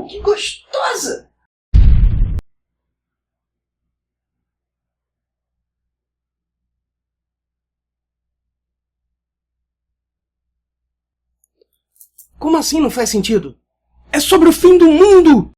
que gostosa! Como assim não faz sentido? É sobre o fim do mundo!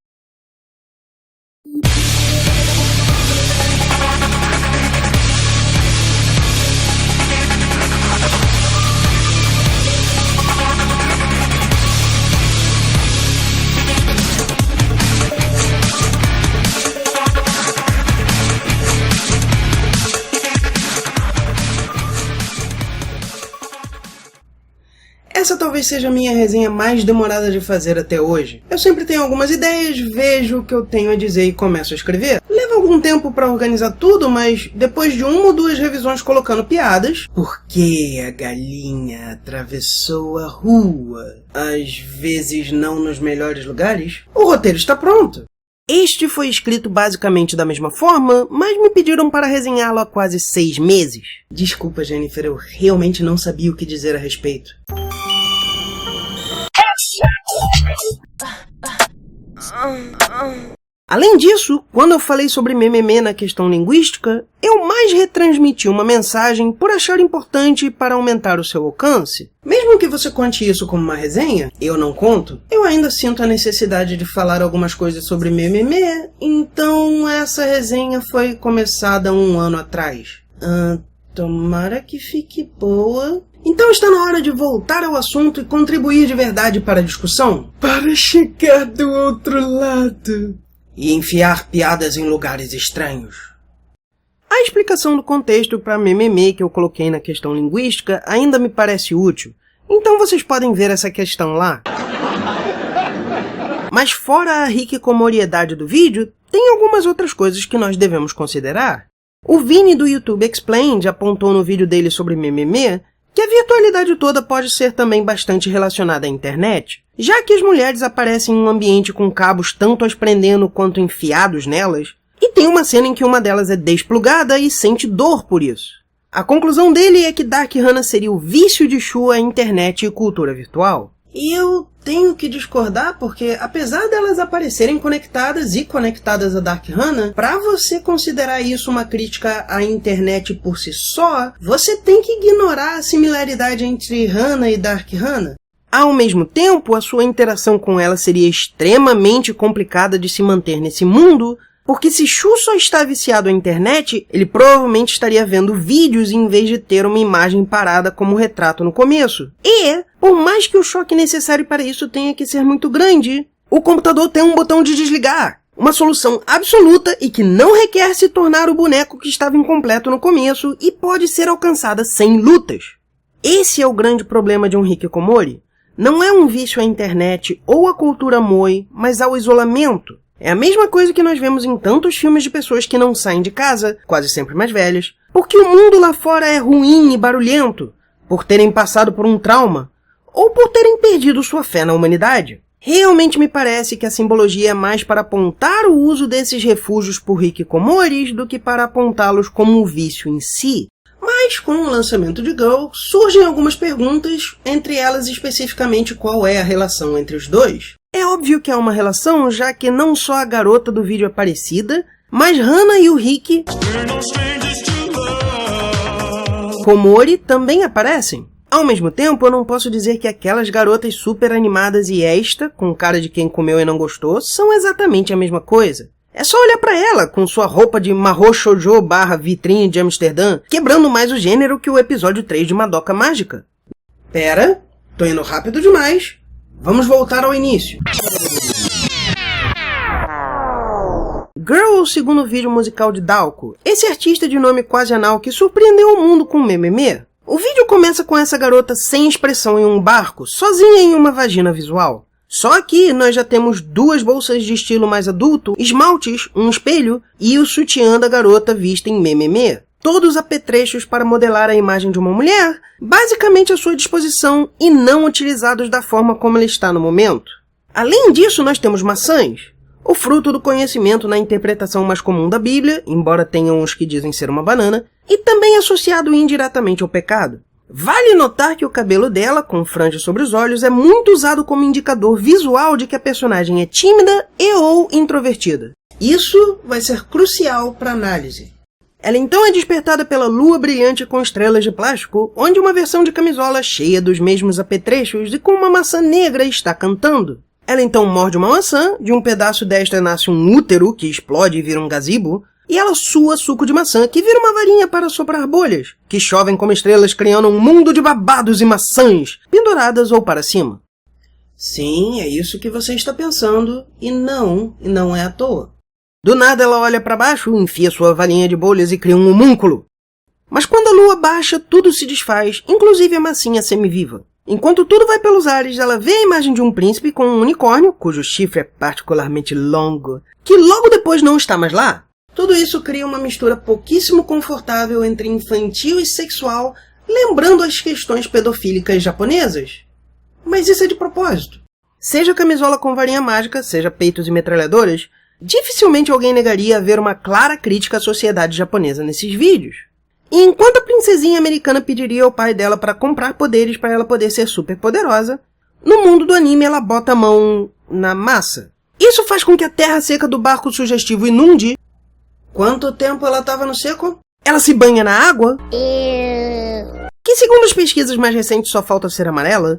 Essa talvez seja a minha resenha mais demorada de fazer até hoje. Eu sempre tenho algumas ideias, vejo o que eu tenho a dizer e começo a escrever. Leva algum tempo para organizar tudo, mas depois de 1 ou 2 revisões colocando piadas, porque a galinha atravessou a rua, às vezes não nos melhores lugares, o roteiro está pronto. Este foi escrito basicamente da mesma forma, mas me pediram para resenhá-lo há quase 6 meses. Desculpa, Jennifer, eu realmente não sabia o que dizer a respeito. Além disso, quando eu falei sobre mimimi na questão linguística, eu mais retransmiti uma mensagem por achar importante para aumentar o seu alcance. Mesmo que você conte isso como uma resenha, eu não conto, eu ainda sinto a necessidade de falar algumas coisas sobre mimimi, então essa resenha foi começada 1 ano atrás. Tomara que fique boa. Então está na hora de voltar ao assunto e contribuir de verdade para a discussão. Para chegar do outro lado. E enfiar piadas em lugares estranhos. A explicação do contexto para mimimi que eu coloquei na questão linguística ainda me parece útil. Então vocês podem ver essa questão lá. Mas fora a hikikomoriedade do vídeo, tem algumas outras coisas que nós devemos considerar. O Vini do YouTube Explained apontou no vídeo dele sobre mimimi que a virtualidade toda pode ser também bastante relacionada à internet, já que as mulheres aparecem em um ambiente com cabos tanto as prendendo quanto enfiados nelas, e tem uma cena em que uma delas é desplugada e sente dor por isso. A conclusão dele é que Dark Hannah seria o vício de Shu à internet e cultura virtual. E eu tenho que discordar porque, apesar delas aparecerem conectadas e conectadas a Dark Hannah, para você considerar isso uma crítica à internet por si só, você tem que ignorar a similaridade entre Hannah e Dark Hannah. Ao mesmo tempo, a sua interação com ela seria extremamente complicada de se manter nesse mundo, porque se Shu só está viciado à internet, ele provavelmente estaria vendo vídeos em vez de ter uma imagem parada como retrato no começo. E, por mais que o choque necessário para isso tenha que ser muito grande, o computador tem um botão de desligar. Uma solução absoluta e que não requer se tornar o boneco que estava incompleto no começo e pode ser alcançada sem lutas. Esse é o grande problema de um hikikomori. Não é um vício à internet ou à cultura moe, mas ao isolamento. É a mesma coisa que nós vemos em tantos filmes de pessoas que não saem de casa, quase sempre mais velhas, porque o mundo lá fora é ruim e barulhento, por terem passado por um trauma, ou por terem perdido sua fé na humanidade. Realmente me parece que a simbologia é mais para apontar o uso desses refúgios por hikikomoris do que para apontá-los como um vício em si. Mas com o lançamento de Girl, surgem algumas perguntas, entre elas especificamente qual é a relação entre os dois. É óbvio que há uma relação, já que não só a garota do vídeo é parecida, mas Hannah e o Hiki Komori também aparecem. Ao mesmo tempo, eu não posso dizer que aquelas garotas super animadas e esta, com cara de quem comeu e não gostou, são exatamente a mesma coisa. É só olhar pra ela, com sua roupa de Mahou Shoujo / vitrine de Amsterdã, quebrando mais o gênero que o episódio 3 de Madoka Mágica. Pera, tô indo rápido demais. Vamos voltar ao início. Girl, o segundo vídeo musical de Daoko, esse artista de nome quase anal que surpreendeu o mundo com mimimi. O vídeo começa com essa garota sem expressão em um barco, sozinha em uma vagina visual. Só aqui nós já temos 2 bolsas de estilo mais adulto, esmaltes, um espelho e o sutiã da garota vista em mimimi. Todos apetrechos para modelar a imagem de uma mulher, basicamente à sua disposição e não utilizados da forma como ela está no momento. Além disso, nós temos maçãs, o fruto do conhecimento na interpretação mais comum da Bíblia, embora tenham uns que dizem ser uma banana, e também associado indiretamente ao pecado. Vale notar que o cabelo dela, com franja sobre os olhos, é muito usado como indicador visual de que a personagem é tímida e ou introvertida. Isso vai ser crucial para a análise. Ela então é despertada pela lua brilhante com estrelas de plástico, onde uma versão de camisola cheia dos mesmos apetrechos e com uma maçã negra está cantando. Ela então morde uma maçã, de um pedaço desta nasce um útero que explode e vira um gazebo, e ela sua suco de maçã, que vira uma varinha para soprar bolhas, que chovem como estrelas criando um mundo de babados e maçãs, penduradas ou para cima. Sim, é isso que você está pensando, e não é à toa. Do nada ela olha para baixo, enfia sua varinha de bolhas e cria um homúnculo. Mas quando a lua baixa, tudo se desfaz, inclusive a massinha semiviva. Enquanto tudo vai pelos ares, ela vê a imagem de um príncipe com um unicórnio, cujo chifre é particularmente longo, que logo depois não está mais lá. Tudo isso cria uma mistura pouquíssimo confortável entre infantil e sexual, lembrando as questões pedofílicas japonesas. Mas isso é de propósito. Seja camisola com varinha mágica, seja peitos e metralhadoras, dificilmente alguém negaria haver uma clara crítica à sociedade japonesa nesses vídeos. E enquanto a princesinha americana pediria ao pai dela para comprar poderes para ela poder ser super poderosa, no mundo do anime ela bota a mão na massa. Isso faz com que a terra seca do barco sugestivo inunde. Quanto tempo ela estava no seco? Ela se banha na água? Que segundo as pesquisas mais recentes só falta ser amarela?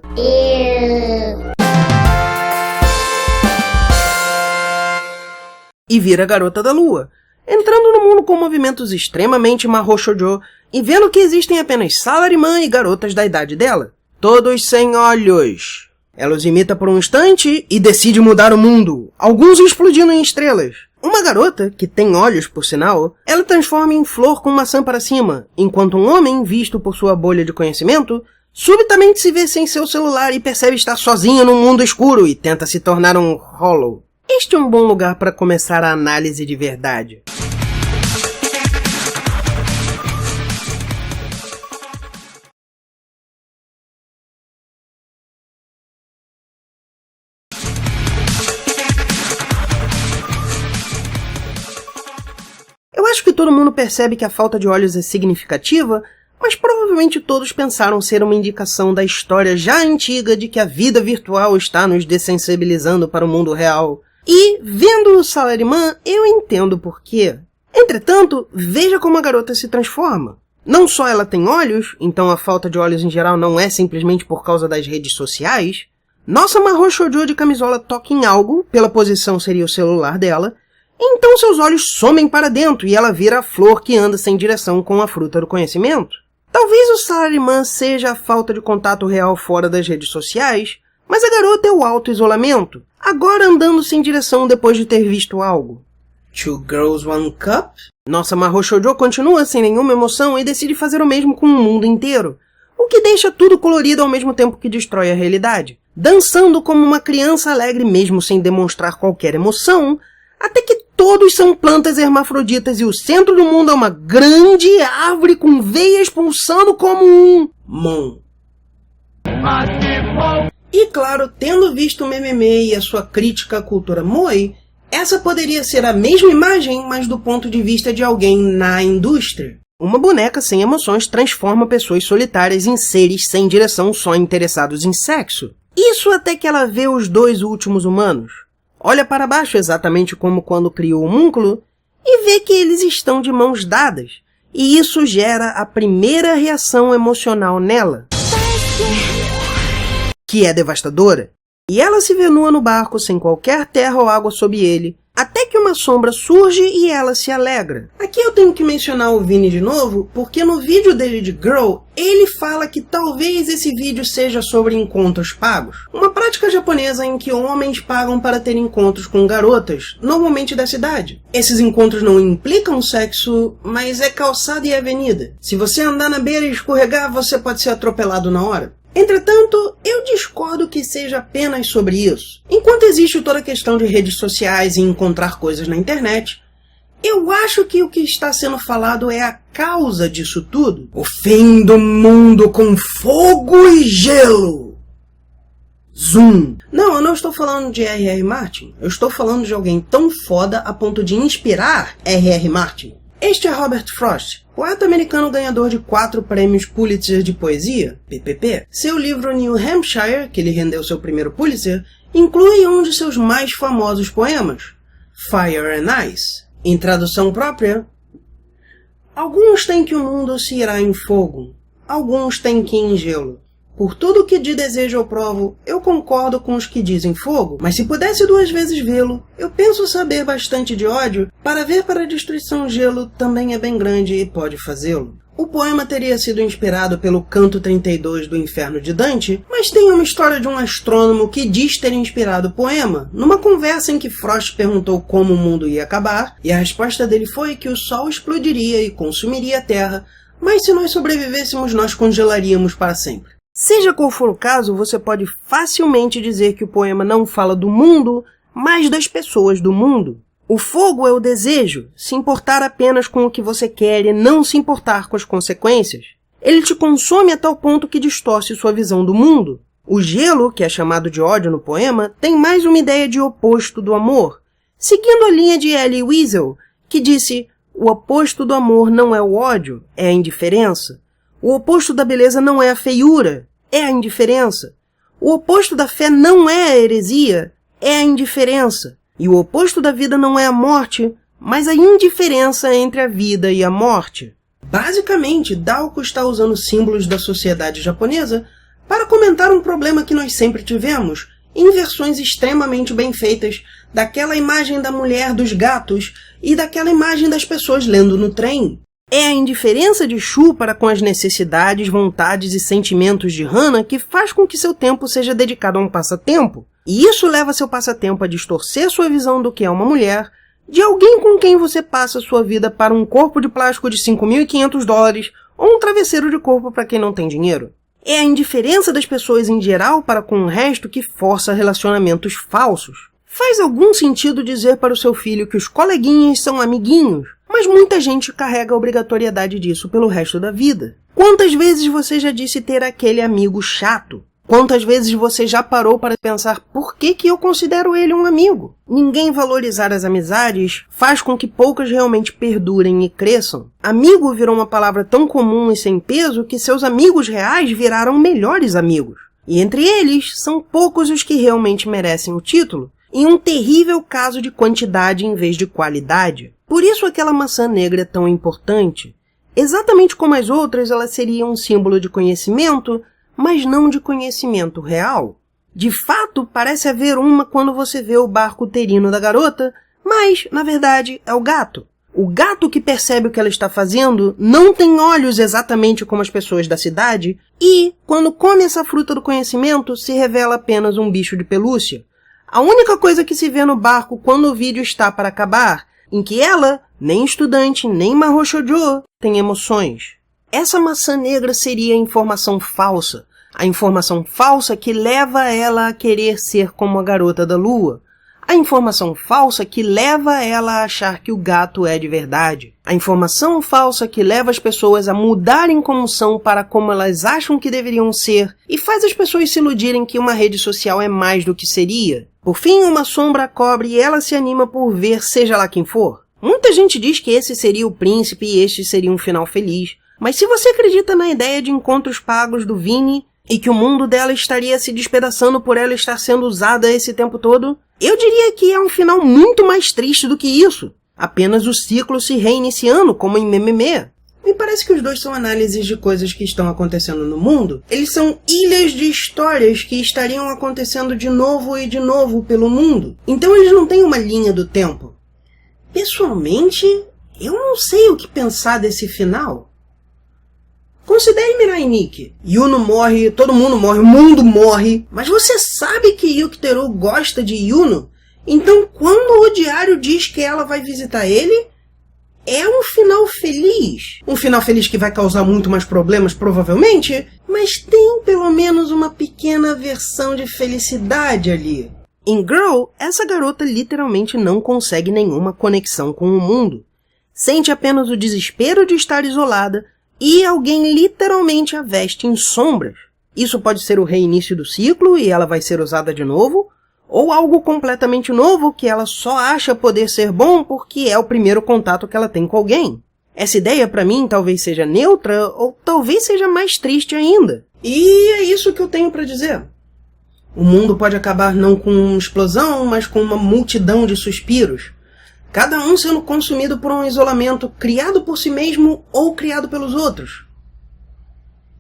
E vira a garota da lua, entrando no mundo com movimentos extremamente Mahou Shoujo e vendo que existem apenas salaryman e garotas da idade dela, todos sem olhos. Ela os imita por um instante e decide mudar o mundo, alguns explodindo em estrelas. Uma garota, que tem olhos por sinal, ela transforma em flor com maçã para cima, enquanto um homem, visto por sua bolha de conhecimento, subitamente se vê sem seu celular e percebe estar sozinho num mundo escuro e tenta se tornar um Hollow. Este é um bom lugar para começar a análise de verdade. Eu acho que todo mundo percebe que a falta de olhos é significativa, mas provavelmente todos pensaram ser uma indicação da história já antiga de que a vida virtual está nos dessensibilizando para o mundo real. E, vendo o Salaryman, eu entendo por quê. Entretanto, veja como a garota se transforma. Não só ela tem olhos, então a falta de olhos em geral não é simplesmente por causa das redes sociais. Nossa Mahou Shoujo de camisola toca em algo, pela posição seria o celular dela, então seus olhos somem para dentro e ela vira a flor que anda sem direção com a fruta do conhecimento. Talvez o Salaryman seja a falta de contato real fora das redes sociais, mas a garota é o auto-isolamento, agora andando sem direção depois de ter visto algo. Two Girls One Cup? Nossa Mahou Shoujo continua sem nenhuma emoção e decide fazer o mesmo com o mundo inteiro, o que deixa tudo colorido ao mesmo tempo que destrói a realidade, dançando como uma criança alegre mesmo sem demonstrar qualquer emoção, até que todos são plantas hermafroditas e o centro do mundo é uma grande árvore com veias pulsando como um Mon. E claro, tendo visto o MMA e a sua crítica à cultura Moe, essa poderia ser a mesma imagem, mas do ponto de vista de alguém na indústria. Uma boneca sem emoções transforma pessoas solitárias em seres sem direção só interessados em sexo. Isso até que ela vê os dois últimos humanos. Olha para baixo exatamente como quando criou o homúnculo e vê que eles estão de mãos dadas. E isso gera a primeira reação emocional nela, que é devastadora. E ela se vê nua no barco, sem qualquer terra ou água sob ele, até que uma sombra surge e ela se alegra. Aqui eu tenho que mencionar o Vini de novo, porque no vídeo dele de Girl, ele fala que talvez esse vídeo seja sobre encontros pagos. Uma prática japonesa em que homens pagam para ter encontros com garotas, normalmente da cidade. Esses encontros não implicam sexo, mas é calçada e avenida. Se você andar na beira e escorregar, você pode ser atropelado na hora. Entretanto, eu discordo que seja apenas sobre isso. Enquanto existe toda a questão de redes sociais e encontrar coisas na internet, eu acho que o que está sendo falado é a causa disso tudo. O fim do mundo com fogo e gelo. Zoom. Não, eu não estou falando de R.R. Martin. Eu estou falando de alguém tão foda a ponto de inspirar R.R. Martin. Este é Robert Frost, poeta americano ganhador de 4 prêmios Pulitzer de poesia, PPP. Seu livro New Hampshire, que lhe rendeu seu primeiro Pulitzer, inclui um de seus mais famosos poemas, Fire and Ice. Em tradução própria, alguns têm que o mundo se irá em fogo, alguns têm que em gelo. Por tudo que de desejo eu provo, eu concordo com os que dizem fogo, mas se pudesse 2 vezes vê-lo, eu penso saber bastante de ódio, para ver para a destruição gelo também é bem grande e pode fazê-lo. O poema teria sido inspirado pelo Canto 32 do Inferno de Dante, mas tem uma história de um astrônomo que diz ter inspirado o poema, numa conversa em que Frost perguntou como o mundo ia acabar, e a resposta dele foi que o Sol explodiria e consumiria a Terra, mas se nós sobrevivêssemos, nós congelaríamos para sempre. Seja qual for o caso, você pode facilmente dizer que o poema não fala do mundo, mas das pessoas do mundo. O fogo é o desejo, se importar apenas com o que você quer e não se importar com as consequências. Ele te consome a tal ponto que distorce sua visão do mundo. O gelo, que é chamado de ódio no poema, tem mais uma ideia de oposto do amor, seguindo a linha de Elie Wiesel, que disse: o oposto do amor não é o ódio, é a indiferença. O oposto da beleza não é a feiura, é a indiferença. O oposto da fé não é a heresia, é a indiferença. E o oposto da vida não é a morte, mas a indiferença entre a vida e a morte. Basicamente, Daoko está usando símbolos da sociedade japonesa para comentar um problema que nós sempre tivemos, em versões extremamente bem feitas, daquela imagem da mulher dos gatos e daquela imagem das pessoas lendo no trem. É a indiferença de Shu para com as necessidades, vontades e sentimentos de Hana que faz com que seu tempo seja dedicado a um passatempo. E isso leva seu passatempo a distorcer sua visão do que é uma mulher, de alguém com quem você passa sua vida para um corpo de plástico de $5.500 ou um travesseiro de corpo para quem não tem dinheiro. É a indiferença das pessoas em geral para com o resto que força relacionamentos falsos. Faz algum sentido dizer para o seu filho que os coleguinhas são amiguinhos, mas muita gente carrega a obrigatoriedade disso pelo resto da vida. Quantas vezes você já disse ter aquele amigo chato? Quantas vezes você já parou para pensar por que eu considero ele um amigo? Ninguém valorizar as amizades faz com que poucas realmente perdurem e cresçam. Amigo virou uma palavra tão comum e sem peso que seus amigos reais viraram melhores amigos. E entre eles, são poucos os que realmente merecem o título, em um terrível caso de quantidade em vez de qualidade. Por isso aquela maçã negra é tão importante. Exatamente como as outras, ela seria um símbolo de conhecimento, mas não de conhecimento real. De fato, parece haver uma quando você vê o barco uterino da garota, mas, na verdade, é o gato. O gato que percebe o que ela está fazendo não tem olhos exatamente como as pessoas da cidade e, quando come essa fruta do conhecimento, se revela apenas um bicho de pelúcia. A única coisa que se vê no barco quando o vídeo está para acabar, em que ela, nem estudante, nem Mahou Shoujo, tem emoções. Essa maçã negra seria a informação falsa que leva ela a querer ser como a garota da lua, a informação falsa que leva ela a achar que o gato é de verdade, a informação falsa que leva as pessoas a mudarem como são para como elas acham que deveriam ser e faz as pessoas se iludirem que uma rede social é mais do que seria. Por fim, uma sombra a cobre e ela se anima por ver seja lá quem for. Muita gente diz que esse seria o príncipe e este seria um final feliz, mas se você acredita na ideia de encontros pagos do Vini e que o mundo dela estaria se despedaçando por ela estar sendo usada esse tempo todo, eu diria que é um final muito mais triste do que isso. Apenas o ciclo se reiniciando, como em Mememe. Me parece que os dois são análises de coisas que estão acontecendo no mundo. Eles são ilhas de histórias que estariam acontecendo de novo e de novo pelo mundo. Então eles não têm uma linha do tempo. Pessoalmente, eu não sei o que pensar desse final. Considere Mirai Nikki. Yuno morre, todo mundo morre, o mundo morre. Mas você sabe que Yukiteru gosta de Yuno? Então quando o diário diz que ela vai visitar ele, é um final feliz. Um final feliz que vai causar muito mais problemas, provavelmente, mas tem pelo menos uma pequena versão de felicidade ali. Em Girl, essa garota literalmente não consegue nenhuma conexão com o mundo. Sente apenas o desespero de estar isolada e alguém literalmente a veste em sombras. Isso pode ser o reinício do ciclo e ela vai ser usada de novo, ou algo completamente novo que ela só acha poder ser bom porque é o primeiro contato que ela tem com alguém. Essa ideia para mim talvez seja neutra ou talvez seja mais triste ainda. E é isso que eu tenho para dizer. O mundo pode acabar não com uma explosão, mas com uma multidão de suspiros. Cada um sendo consumido por um isolamento criado por si mesmo ou criado pelos outros.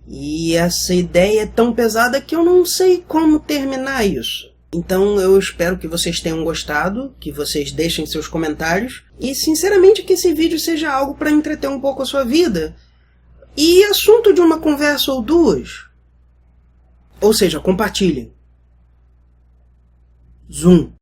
E essa ideia é tão pesada que eu não sei como terminar isso. Então eu espero que vocês tenham gostado, que vocês deixem seus comentários e sinceramente que esse vídeo seja algo para entreter um pouco a sua vida. E assunto de uma conversa ou duas. Ou seja, compartilhem. Zoom.